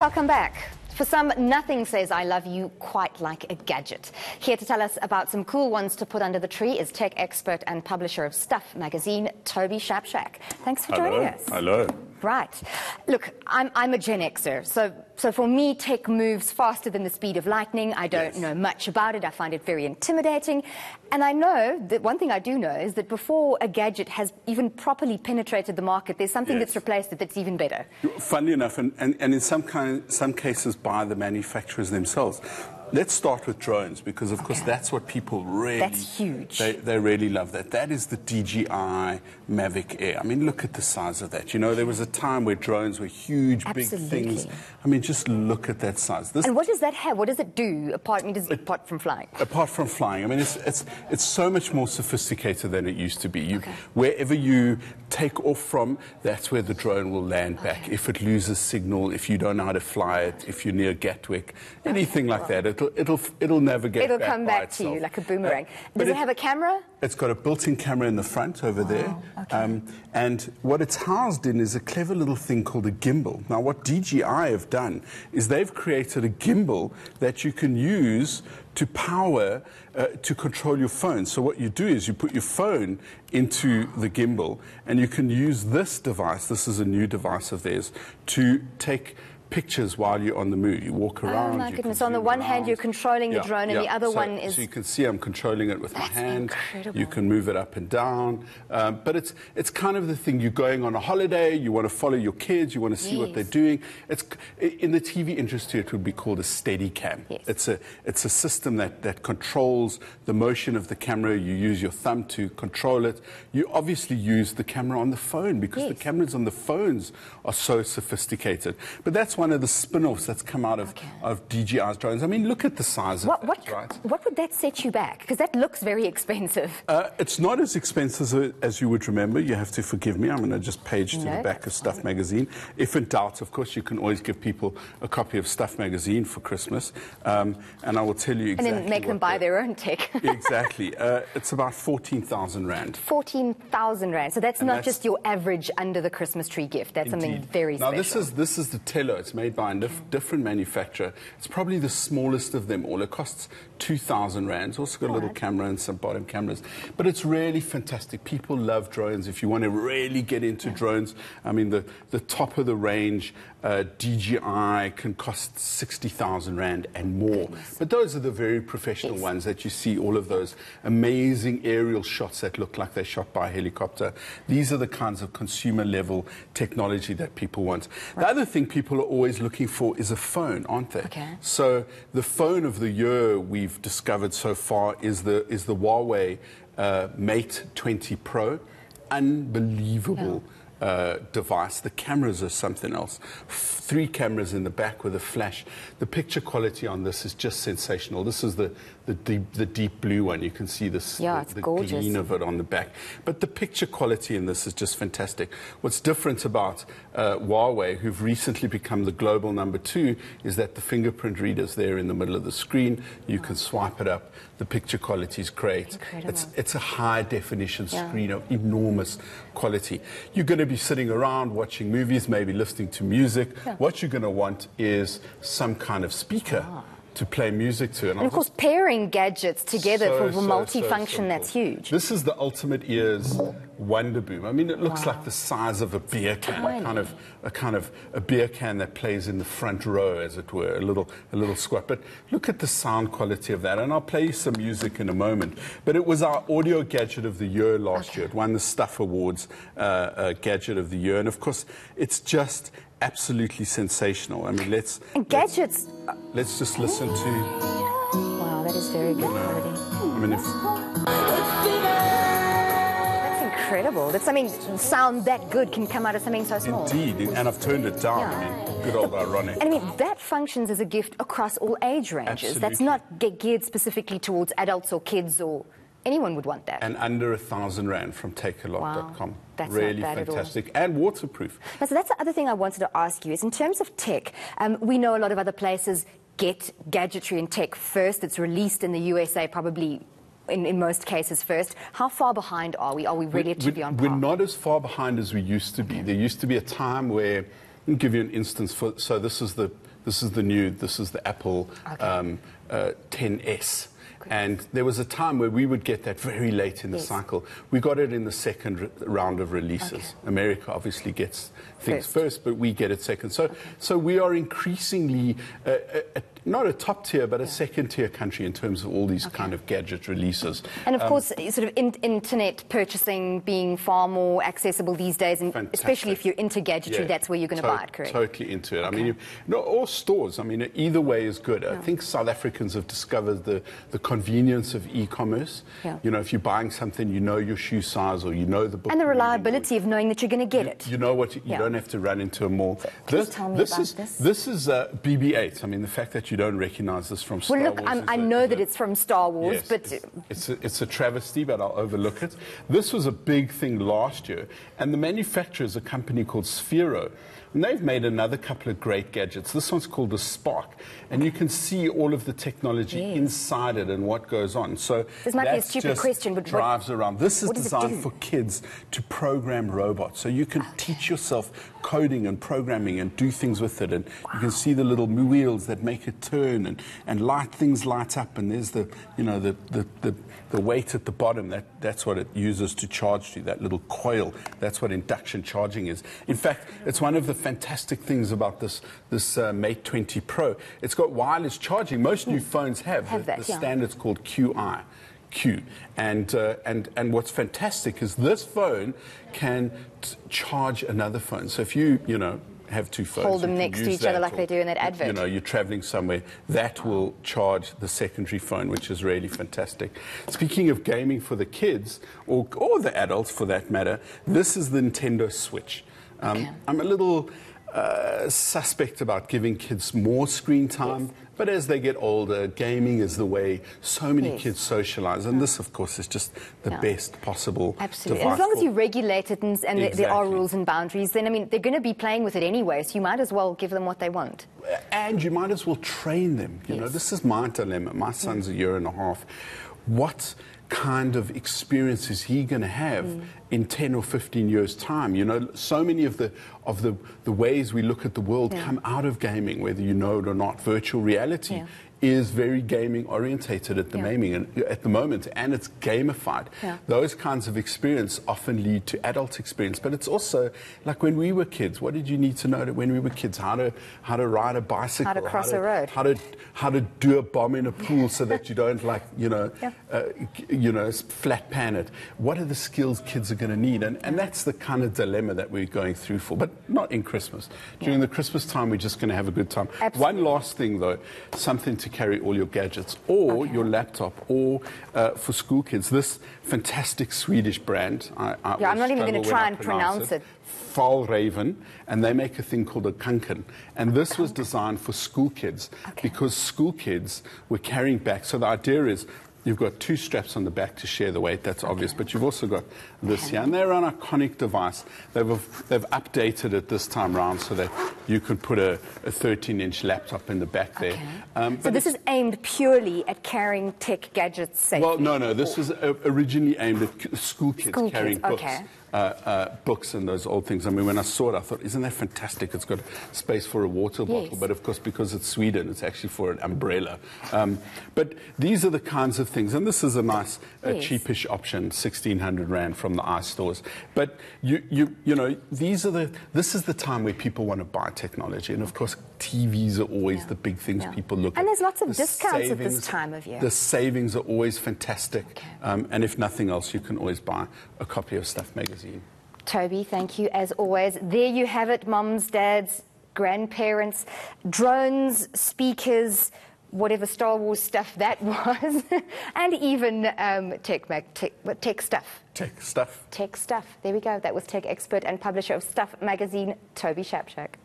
Welcome back. For some, nothing says I love you quite like a gadget. Here to tell us about some cool ones to put under the tree is tech expert and publisher of Stuff magazine, Toby Shapshak. Thanks for joining us. Hello. Right. Look, I'm a Gen Xer, so for me, tech moves faster than the speed of lightning. I don't know much about it. I find it very intimidating. And I know that one thing I do know is that before a gadget has even properly penetrated the market, there's something that's replaced it that's even better. Funnily enough, and in some cases by the manufacturers themselves. Let's start with drones, because, of course, that's what people really... That's huge. They really love that. That is the DJI Mavic Air. I mean, look at the size of that. You know, there was a time where drones were huge, big things. I mean, just look at that size. And what does that have? What does it do, apart from flying? Apart from flying. I mean, it's so much more sophisticated than it used to be. Wherever you take off from, that's where the drone will land back. If it loses signal, if you don't know how to fly it, if you're near Gatwick, anything like that. It'll navigate. It'll come back to you like a boomerang. Does it have a camera? It's got a built-in camera in the front over there. And what it's housed in is a clever little thing called a gimbal. Now, what DJI have done is they've created a gimbal that you can use to power, to control your phone. So what you do is you put your phone into the gimbal, and you can use this device, this is a new device of theirs, to take pictures while you're on the move. You walk around. Oh my goodness! On the one hand, you're controlling the drone, and the other one is. So you can see I'm controlling it with my hand. Incredible. You can move it up and down. But it's kind of the thing. You're going on a holiday. You want to follow your kids. You want to see what they're doing. It's in the TV industry. It would be called a steady cam. It's a system that controls the motion of the camera. You use your thumb to control it. You obviously use the camera on the phone, because the cameras on the phones are so sophisticated. But that's one of the spin-offs that's come out of DJI's drones. I mean, look at the size of that, right? What would that set you back? Because that looks very expensive. It's not as expensive as you would remember. You have to forgive me. I'm going to just page to the back of Stuff magazine. If in doubt, of course, you can always give people a copy of Stuff magazine for Christmas. And I will tell you exactly. And then make them buy their own tech. Exactly. It's about 14,000 Rand. 14,000 Rand. So that's not just your average under the Christmas tree gift. That's something very special. Now, this is the Tello. It's made by a different manufacturer. It's probably the smallest of them all. It costs 2,000 Rand. It's also got a little camera and some bottom cameras. But it's really fantastic. People love drones. If you want to really get into drones, I mean, the top of the range DJI can cost 60,000 Rand and more. But those are the very professional ones that you see, all of those amazing aerial shots that look like they're shot by a helicopter. These are the kinds of consumer level technology that people want. The other thing people are always looking for is a phone, aren't they? So the phone of the year we've discovered so far is the Huawei Mate 20 Pro. Unbelievable device. The cameras are something else. 3 cameras in the back with a flash. The picture quality on this is just sensational. This is the deep blue one. You can see this, the gleam of it on the back. But the picture quality in this is just fantastic. What's different about Huawei, who've recently become the global #2, is that the fingerprint reader's there in the middle of the screen. You can swipe it up. The picture quality is great. It's a high definition screen of enormous quality. You're going to be sitting around watching movies, maybe listening to music. What you're going to want is some kind of speaker to play music to. And of course, pairing gadgets together for multifunction, that's huge. This is the ultimate ears wonder boom. I mean, it looks like the size of a beer can, a kind of a beer can that plays in the front row, as it were, a little squat. But look at the sound quality of that, and I'll play you some music in a moment. But it was our audio gadget of the year last year. It won the Stuff Awards gadget of the year, and of course, it's just absolutely sensational. I mean, let's just listen to. Wow, that is very good quality. I mean, that's incredible. That's something sound that good can come out of something so small. Indeed, and I've turned it down. I mean, good old ironic. And I mean, that functions as a gift across all age ranges. Absolutely. That's not geared specifically towards adults or kids, or anyone would want that. And under 1,000 Rand from takealot.com. That's really not bad fantastic and waterproof. So that's the other thing I wanted to ask you is, in terms of tech, we know a lot of other places get gadgetry and tech first. It's released in the USA probably in most cases first. How far behind are we? Are we relatively on par? We're not as far behind as we used to be. There used to be a time where, I'll give you an instance. So this is the This is the Apple 10s. And there was a time where we would get that very late in the cycle. We got it in the second round of releases. America obviously gets things first, but we get it second. So we are increasingly not a top tier, but a second tier country in terms of all these kind of gadget releases. And of course, sort of internet purchasing being far more accessible these days, and especially if you're into gadgetry, that's where you're going to buy it, correct? Totally into it. I mean, all stores. I mean, either way is good. I think South Africans have discovered the convenience of e-commerce. You know, if you're buying something, you know your shoe size, or you know the book. And the reliability of knowing that you're going to get it. You know what, you don't have to run into a mall. Please tell me about this. This is BB-8. I mean, the fact that you don't recognize this from Star Wars. Well, look, I know that it's from Star Wars, but it's a travesty, but I'll overlook it. This was a big thing last year, and the manufacturer is a company called Sphero. And they've made another couple of great gadgets. This one's called the Spark, and you can see all of the technology inside it and what goes on. So this might be a stupid question, but drives around. This is designed for kids to program robots, so you can teach yourself coding and programming and do things with it. And you can see the little wheels that make it turn, and things light up. And there's the weight at the bottom. That's what it uses to charge to. That little coil. That's what induction charging is. In fact, it's one of the fantastic things about this Mate 20 Pro. It's got wireless charging. Most new phones have the standard's called Q. And what's fantastic is this phone can charge another phone. So if you have two phones, hold them next to each other like they do in that advert. You know, you're traveling somewhere, that will charge the secondary phone, which is really fantastic. Speaking of gaming for the kids, or the adults for that matter, this is the Nintendo Switch. I'm a little suspect about giving kids more screen time, but as they get older, gaming is the way so many kids socialize, and this, of course, is just the best possible Absolutely. device. And as long as you regulate it and there are rules and boundaries, then, I mean, they're going to be playing with it anyway, so you might as well give them what they want. And you might as well train them. You know, this is my dilemma. My son's a year and a half. What kind of experience is he going to have in 10 or 15 years' time? You know, so many of the ways we look at the world come out of gaming, whether you know it or not. Virtual reality is very gaming orientated at the moment, and it's gamified. Those kinds of experience often lead to adult experience, but it's also like when we were kids. What did you need to know when we were kids? How to ride a bicycle, how to cross a road, how to do a bomb in a pool so that you don't flat pan it. What are the skills kids are going to need? And that's the kind of dilemma that we're going through for, but not in Christmas. During the Christmas time, we're just going to have a good time. One last thing, though, something to carry all your gadgets or your laptop, or for school kids, this fantastic Swedish brand. I'm not even going to try and pronounce it. Raven, and they make a thing called a kanken. And this was designed for school kids because school kids were carrying back. So the idea is you've got two straps on the back to share the weight, that's obvious, but you've also got this here. And they're an iconic device. They've updated it this time around so that you could put a 13-inch laptop in the back there. So this is aimed purely at carrying tech gadgets safely? Well, no, this was originally aimed at school kids carrying books. Books and those old things. I mean, when I saw it, I thought, isn't that fantastic? It's got space for a water bottle, but of course, because it's Sweden, it's actually for an umbrella. But these are the kinds of things, and this is a nice, cheapish option, 1,600 Rand from the iStores. But you know, this is the time where people want to buy technology, and of course, TVs are always the big things people look at. And there's lots of discounts at this time of year. The savings are always fantastic, and if nothing else, you can always buy a copy of Stuff magazine. Toby, thank you as always. There you have it, mums, dads, grandparents, drones, speakers, whatever Star Wars stuff that was, and even tech stuff. Tech stuff. Tech stuff. There we go. That was tech expert and publisher of Stuff magazine, Toby Shapshak.